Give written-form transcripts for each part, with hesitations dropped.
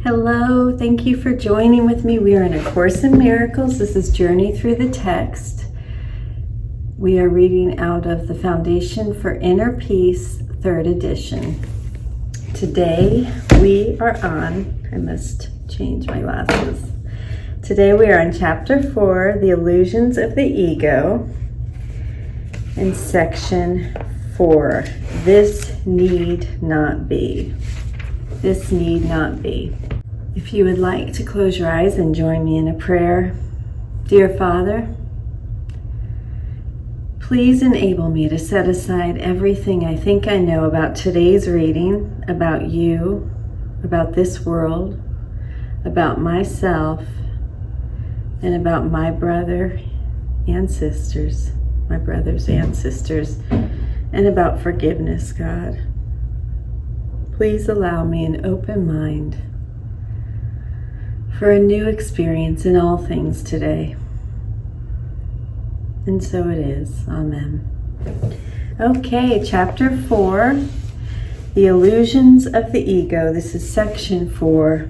Hello, thank you for joining with me. We are in A Course in Miracles. This is Journey Through the Text. We are reading out of the Foundation for Inner Peace, 3rd edition. Today we are on, I must change my glasses. Today we are on Chapter 4, The Illusions of the Ego, in Section 4, This Need Not Be. This need not be. If you would like to close your eyes and join me in a prayer. Dear Father, please enable me to set aside everything I think I know about today's reading, about you, about this world, about myself, and about my brothers and sisters, and about forgiveness, God. Please allow me an open mind for a new experience in all things today. And so it is. Amen. Okay, Chapter 4, The Illusions of the Ego. This is Section 4,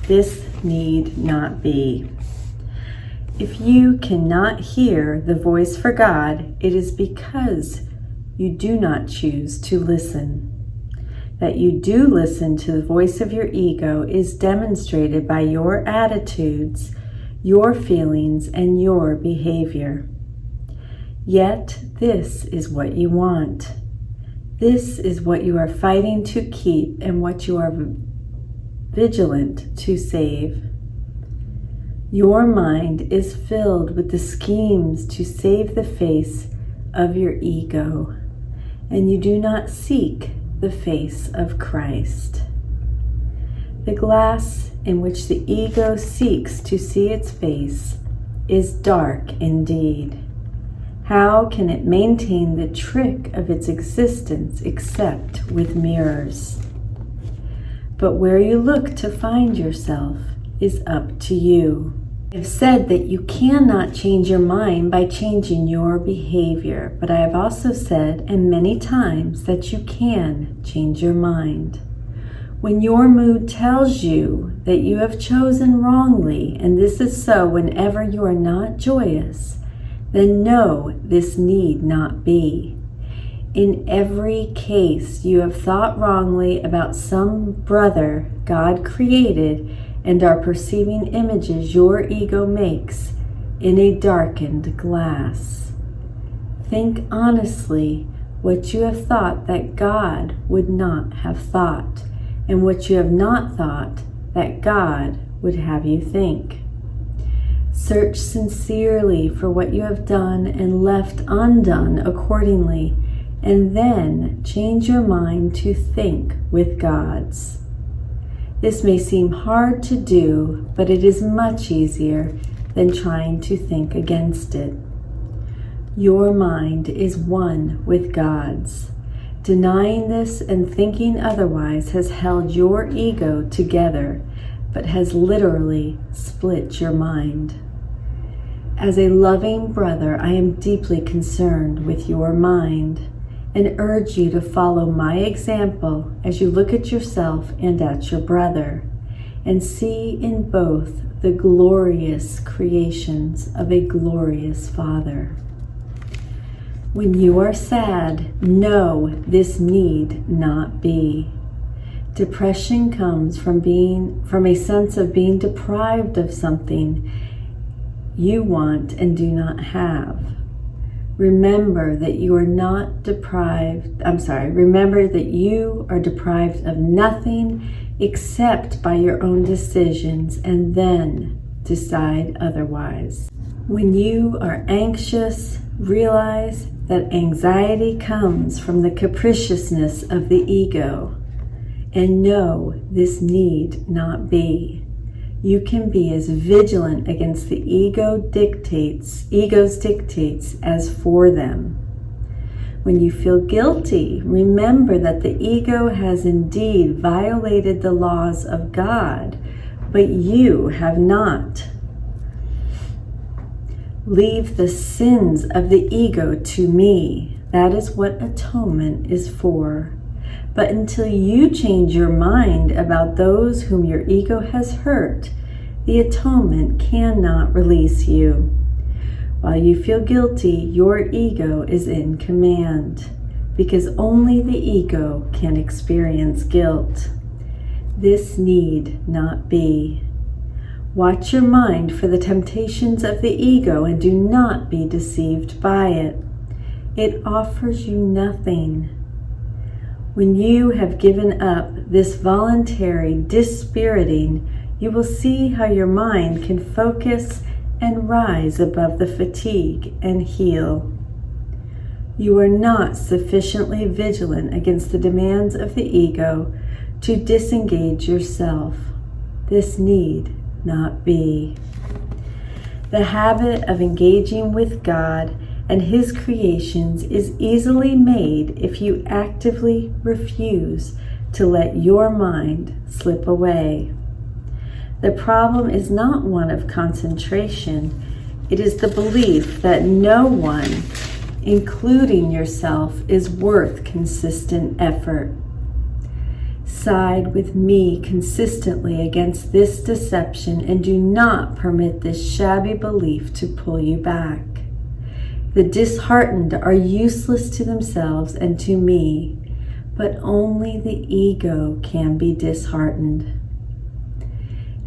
This Need Not Be. If you cannot hear the voice for God, it is because you do not choose to listen. That you do listen to the voice of your ego is demonstrated by your attitudes, your feelings, and your behavior. Yet this is what you want. This is what you are fighting to keep and what you are vigilant to save. Your mind is filled with the schemes to save the face of your ego, and you do not seek the face of Christ. The glass in which the ego seeks to see its face is dark indeed. How can it maintain the trick of its existence except with mirrors? But where you look to find yourself is up to you. I have said that you cannot change your mind by changing your behavior, but I have also said, and many times, that you can change your mind. When your mood tells you that you have chosen wrongly, and this is so whenever you are not joyous, then know this need not be. In every case you have thought wrongly about some brother God created and are perceiving images your ego makes in a darkened glass. Think honestly what you have thought that God would not have thought, and what you have not thought that God would have you think. Search sincerely for what you have done and left undone accordingly, and then change your mind to think with God's. This may seem hard to do, but it is much easier than trying to think against it. Your mind is one with God's. Denying this and thinking otherwise has held your ego together, but has literally split your mind. As a loving brother, I am deeply concerned with your mind, and urge you to follow my example as you look at yourself and at your brother, and see in both the glorious creations of a glorious Father. When you are sad, know this need not be. Depression comes from a sense of being deprived of something you want and do not have. Remember that you are deprived of nothing except by your own decisions, and then decide otherwise. When you are anxious, realize that anxiety comes from the capriciousness of the ego, and know this need not be. You can be as vigilant against the ego's dictates as for them. When you feel guilty, remember that the ego has indeed violated the laws of God, but you have not. Leave the sins of the ego to me. That is what atonement is for. But until you change your mind about those whom your ego has hurt, the atonement cannot release you. While you feel guilty, your ego is in command, because only the ego can experience guilt. This need not be. Watch your mind for the temptations of the ego and do not be deceived by it. It offers you nothing. When you have given up this voluntary dispiriting, you will see how your mind can focus and rise above the fatigue and heal. You are not sufficiently vigilant against the demands of the ego to disengage yourself. This need not be. The habit of engaging with God and His creations is easily made if you actively refuse to let your mind slip away. The problem is not one of concentration. It is the belief that no one, including yourself, is worth consistent effort. Side with me consistently against this deception and do not permit this shabby belief to pull you back. The disheartened are useless to themselves and to me, but only the ego can be disheartened.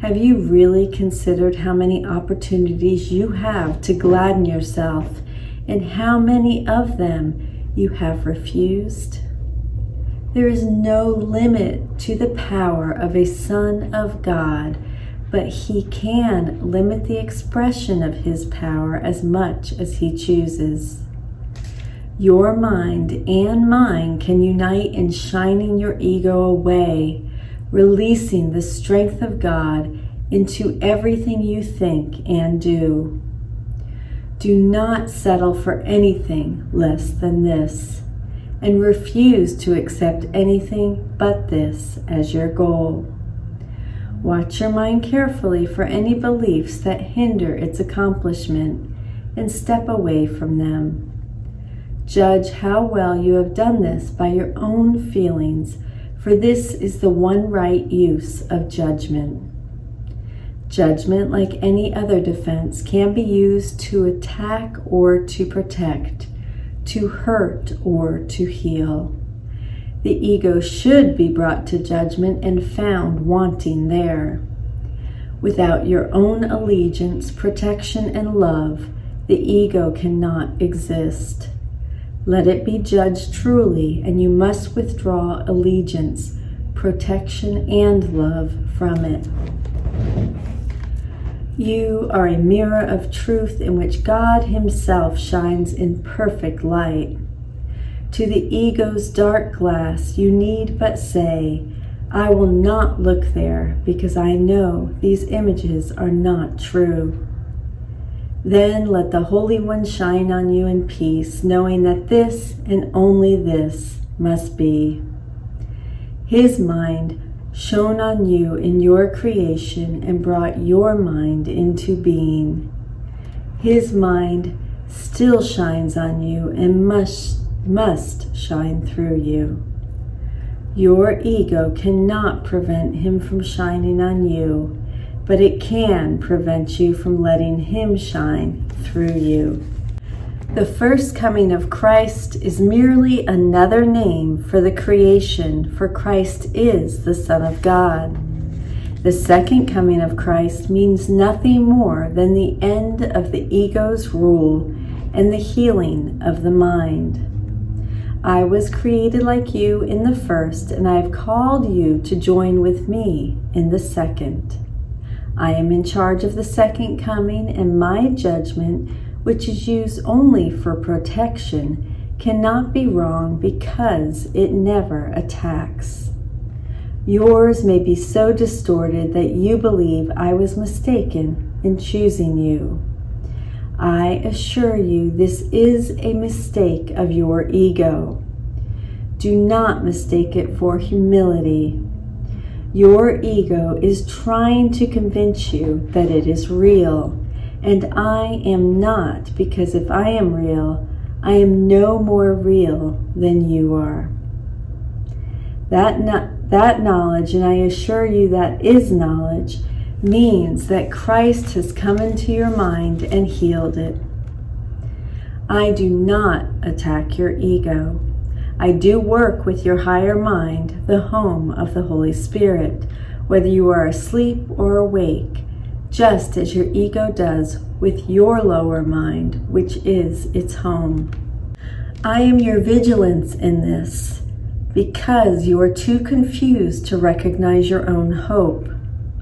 Have you really considered how many opportunities you have to gladden yourself and how many of them you have refused? There is no limit to the power of a Son of God, but He can limit the expression of His power as much as He chooses. Your mind and mine can unite in shining your ego away, releasing the strength of God into everything you think and do. Do not settle for anything less than this, and refuse to accept anything but this as your goal. Watch your mind carefully for any beliefs that hinder its accomplishment and step away from them. Judge how well you have done this by your own feelings, for this is the one right use of judgment. Judgment, like any other defense, can be used to attack or to protect, to hurt or to heal. The ego should be brought to judgment and found wanting there. Without your own allegiance, protection, and love, the ego cannot exist. Let it be judged truly, and you must withdraw allegiance, protection, and love from it. You are a mirror of truth in which God Himself shines in perfect light. To the ego's dark glass, you need but say, I will not look there because I know these images are not true. Then let the Holy One shine on you in peace, knowing that this and only this must be. His mind shone on you in your creation and brought your mind into being. His mind still shines on you and must shine through you. Your ego cannot prevent Him from shining on you, but it can prevent you from letting Him shine through you. The first coming of Christ is merely another name for the creation, for Christ is the Son of God. The second coming of Christ means nothing more than the end of the ego's rule and the healing of the mind. I was created like you in the first, and I have called you to join with me in the second. I am in charge of the second coming, and my judgment, which is used only for protection, cannot be wrong because it never attacks. Yours may be so distorted that you believe I was mistaken in choosing you. I assure you this is a mistake of your ego. Do not mistake it for humility. Your ego is trying to convince you that it is real, and I am not, because if I am real, I am no more real than you are. That knowledge, and I assure you that is knowledge, means that Christ has come into your mind and healed it. I do not attack your ego. I do work with your higher mind, the home of the Holy Spirit, whether you are asleep or awake, just as your ego does with your lower mind, which is its home. I am your vigilance in this, because you are too confused to recognize your own hope.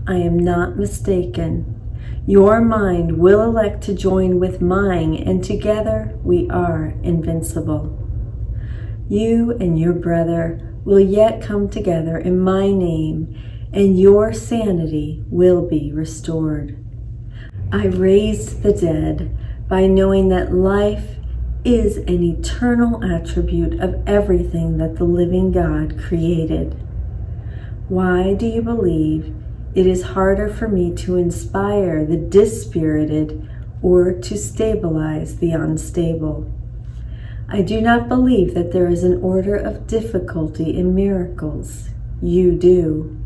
I am not mistaken. Your mind will elect to join with mine, and together we are invincible. You and your brother will yet come together in my name, and your sanity will be restored. I raised the dead by knowing that life is an eternal attribute of everything that the living God created. Why do you believe it is harder for me to inspire the dispirited or to stabilize the unstable? I do not believe that there is an order of difficulty in miracles. You do.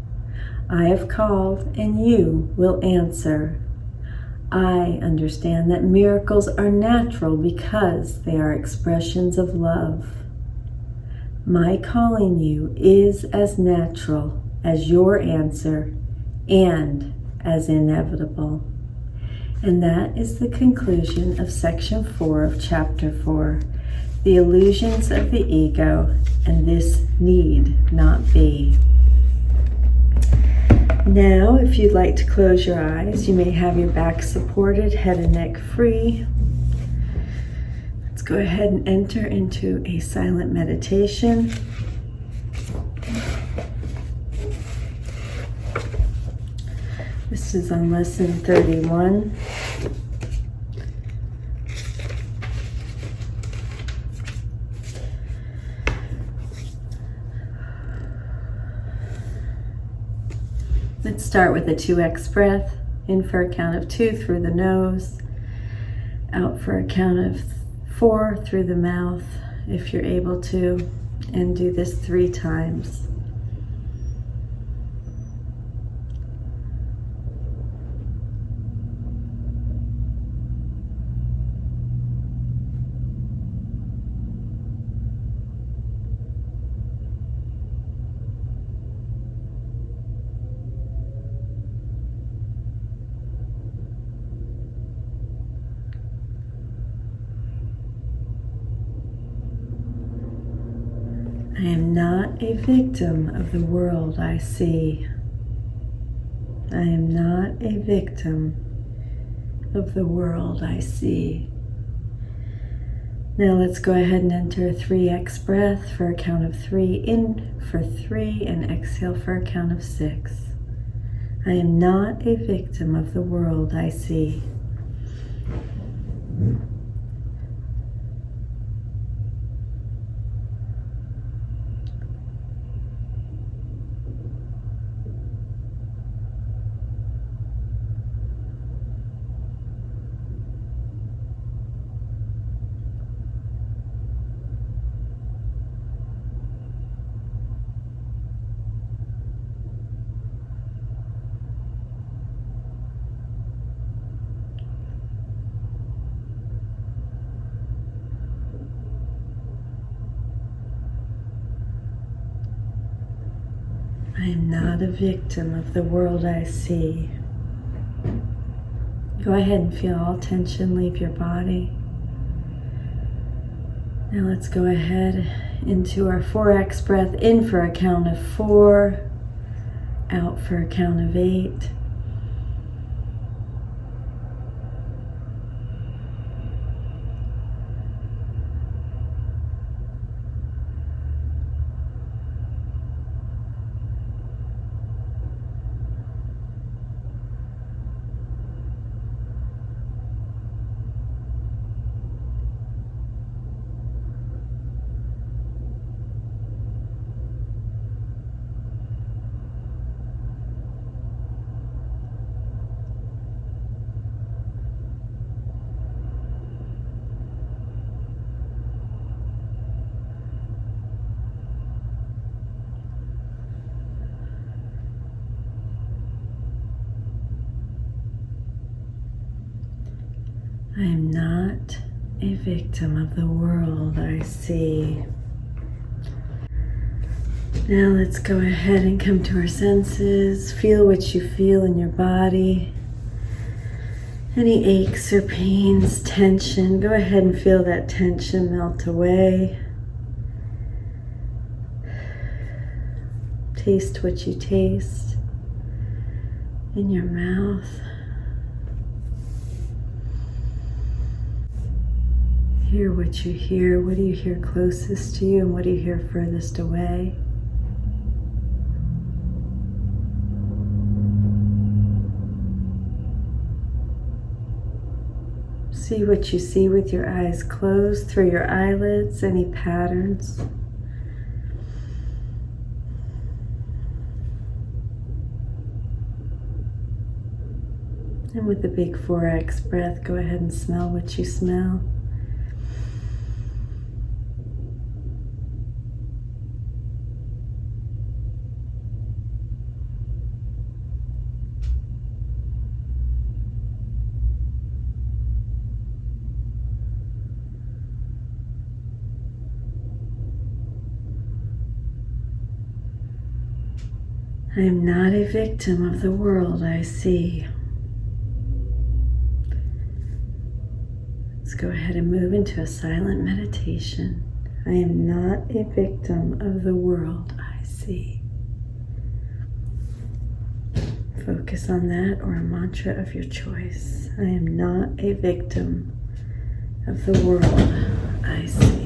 I have called, and you will answer. I understand that miracles are natural because they are expressions of love. My calling you is as natural as your answer and as inevitable. And that is the conclusion of section 4 of chapter 4, the illusions of the ego, and this need not be. Now, if you'd like to close your eyes, you may have your back supported, head and neck free. Let's go ahead and enter into a silent meditation. This is on lesson 31. Let's start with a 2x breath. In for a count of 2 through the nose. Out for a count of 4 through the mouth, if you're able to. And do this 3 times. I am not a victim of the world I see. I am not a victim of the world I see. Now let's go ahead and enter a 3x breath for a count of 3. In for 3 and exhale for a count of 6. I am not a victim of the world I see. I am not a victim of the world I see. Go ahead and feel all tension leave your body. Now let's go ahead into our 4x breath. In for a count of 4, out for a count of 8. I am not a victim of the world I see. Now let's go ahead and come to our senses. Feel what you feel in your body. Any aches or pains, tension, go ahead and feel that tension melt away. Taste what you taste in your mouth. Hear what you hear. What do you hear closest to you and what do you hear furthest away? See what you see with your eyes closed, through your eyelids, any patterns. And with the big 4X breath, go ahead and smell what you smell. I am not a victim of the world I see. Let's go ahead and move into a silent meditation. I am not a victim of the world I see. Focus on that or a mantra of your choice. I am not a victim of the world I see.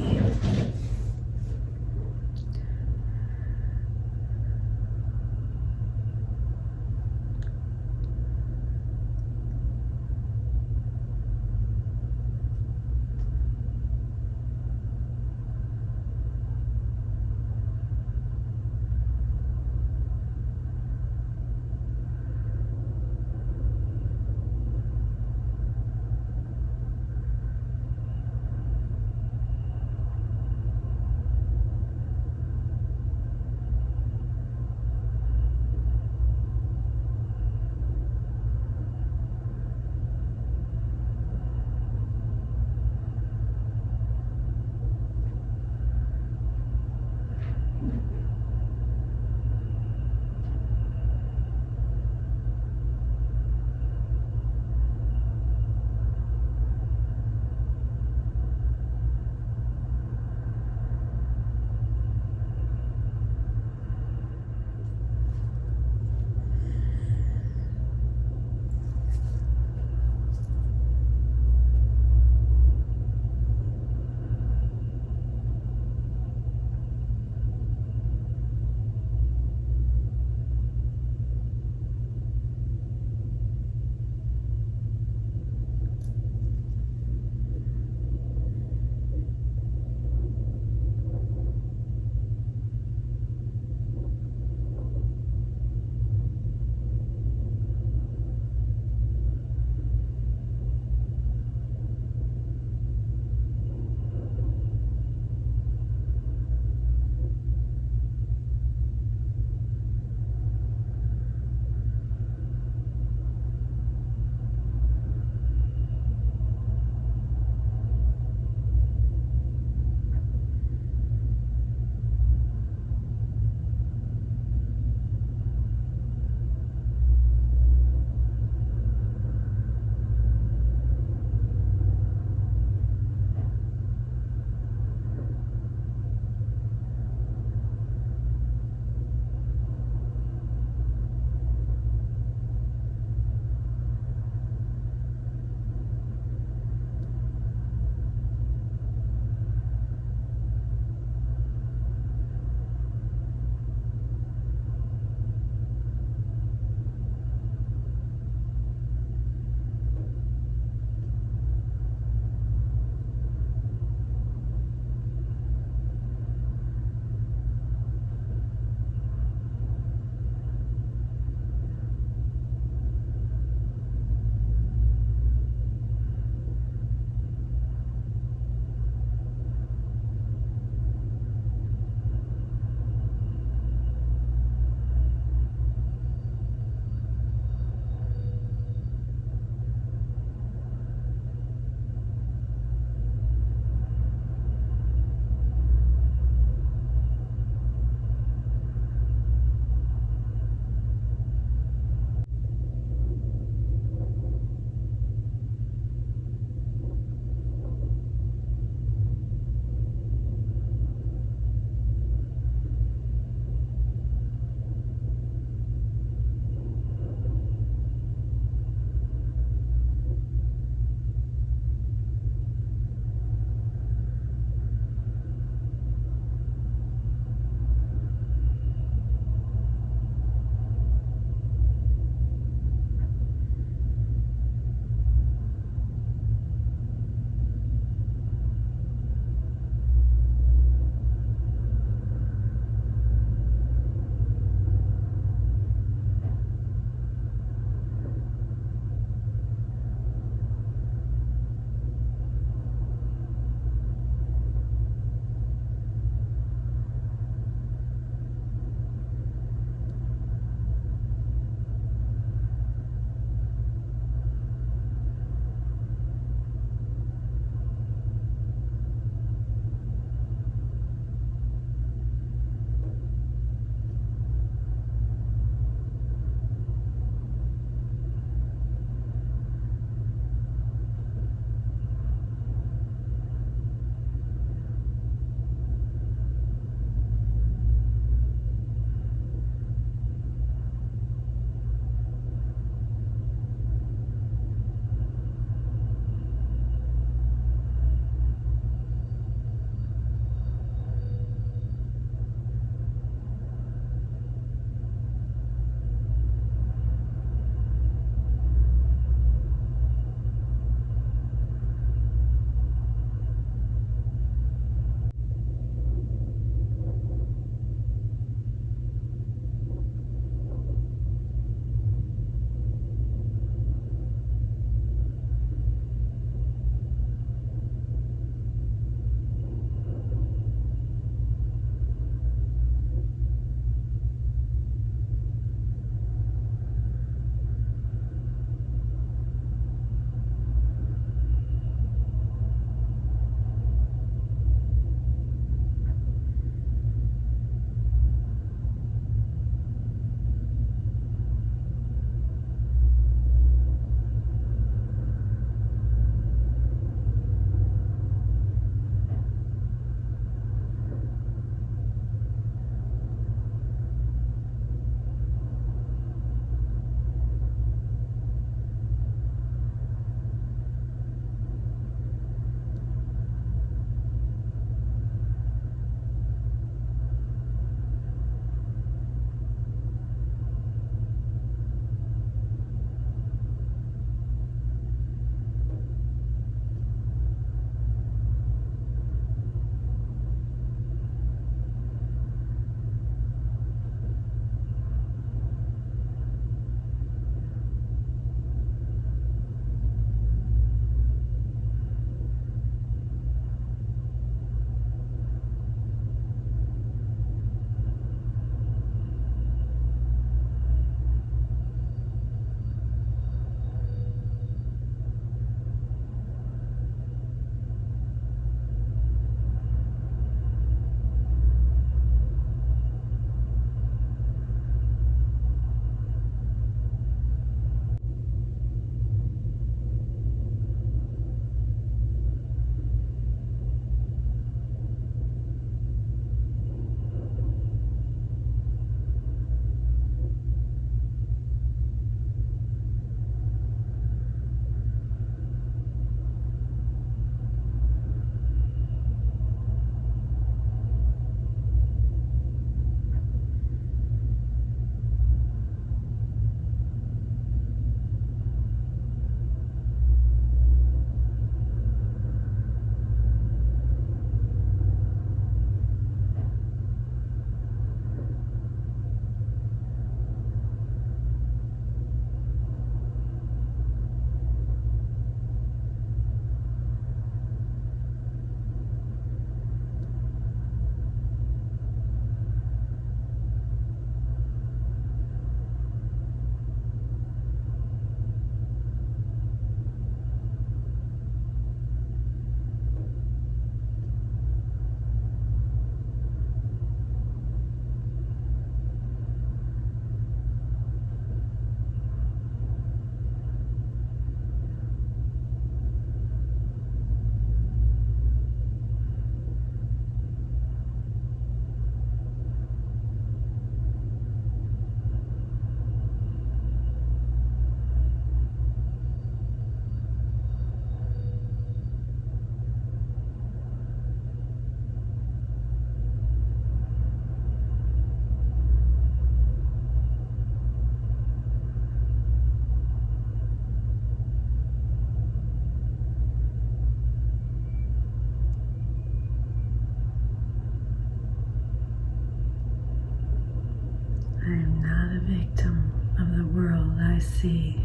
see.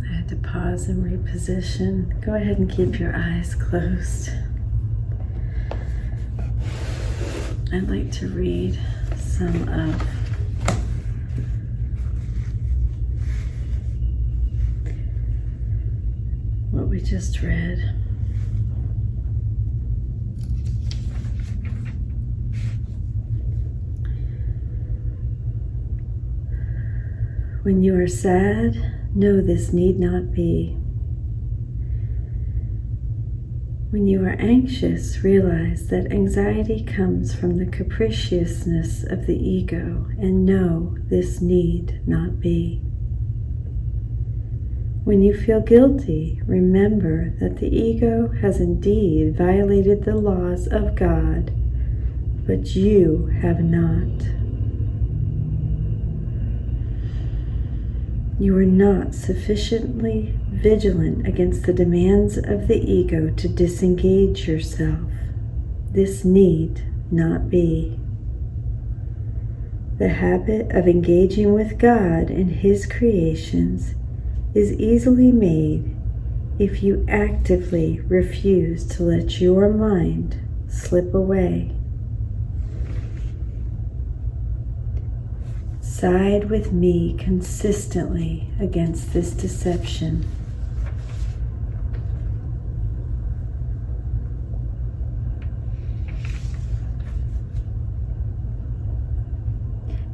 I had to pause and reposition. Go ahead and keep your eyes closed. I'd like to read some of what we just read. When you are sad, know this need not be. When you are anxious, realize that anxiety comes from the capriciousness of the ego, and know this need not be. When you feel guilty, remember that the ego has indeed violated the laws of God, but you have not. You are not sufficiently vigilant against the demands of the ego to disengage yourself. This need not be. The habit of engaging with God and His creations is easily made if you actively refuse to let your mind slip away. Side with me consistently against this deception.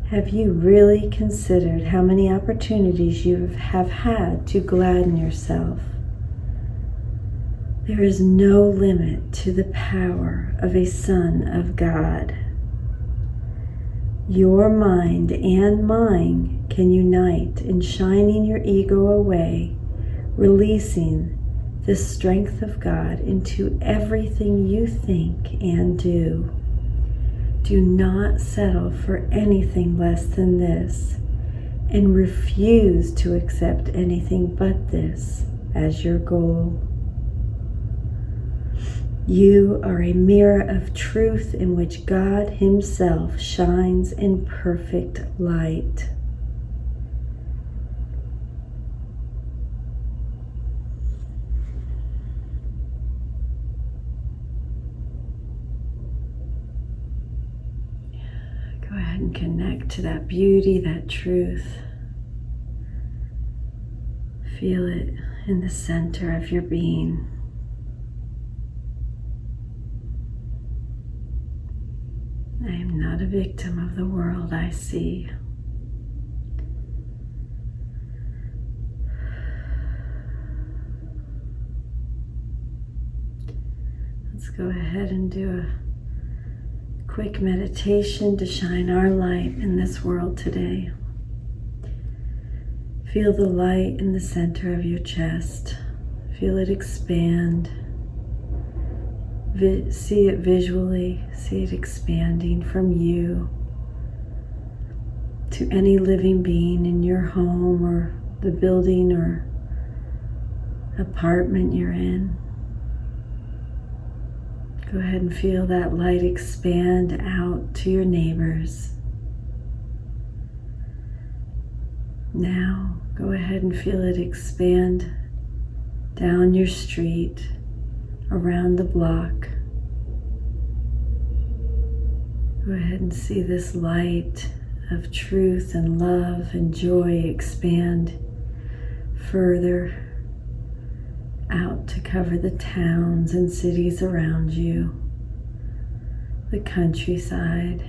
Have you really considered how many opportunities you have had to gladden yourself? There is no limit to the power of a Son of God. Your mind and mine can unite in shining your ego away, releasing the strength of God into everything you think and do. Do not settle for anything less than this, and refuse to accept anything but this as your goal. You are a mirror of truth in which God Himself shines in perfect light. Go ahead and connect to that beauty, that truth. Feel it in the center of your being. I am not a victim of the world I see. Let's go ahead and do a quick meditation to shine our light in this world today. Feel the light in the center of your chest. Feel it expand. See it visually, see it expanding from you to any living being in your home or the building or apartment you're in. Go ahead and feel that light expand out to your neighbors. Now, go ahead and feel it expand down your street, around the block. Go ahead and see this light of truth and love and joy expand further out to cover the towns and cities around you, the countryside.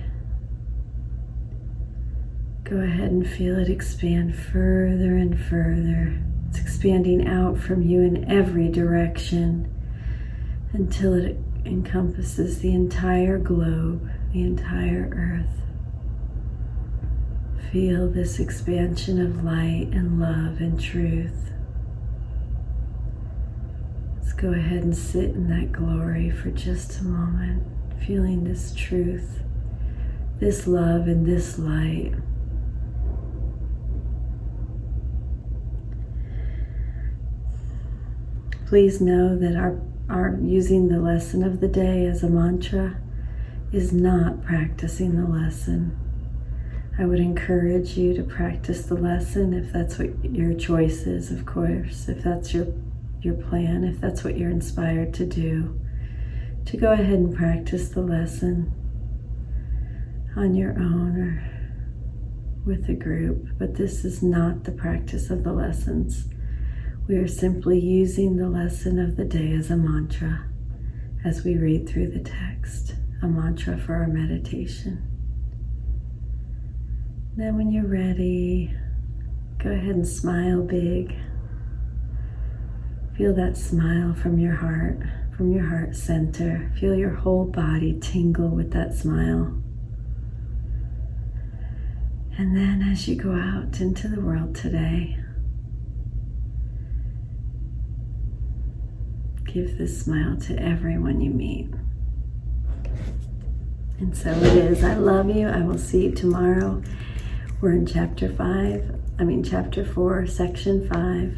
Go ahead and feel it expand further and further. It's expanding out from you in every direction until it encompasses the entire globe, the entire earth. Feel this expansion of light and love and truth. Let's go ahead and sit in that glory for just a moment, feeling this truth, this love, and this light. Please know that our using the lesson of the day as a mantra is not practicing the lesson. I would encourage you to practice the lesson if that's what your choice is, of course, if that's your plan, if that's what you're inspired to do, to go ahead and practice the lesson on your own or with a group. But this is not the practice of the lessons. We are simply using the lesson of the day as a mantra as we read through the text, a mantra for our meditation. Then when you're ready, go ahead and smile big. Feel that smile from your heart center. Feel your whole body tingle with that smile. And then as you go out into the world today, give this smile to everyone you meet. And so it is. I love you. I will see you tomorrow. We're in chapter 4, section 5,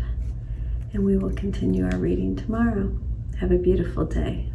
and we will continue our reading tomorrow. Have a beautiful day.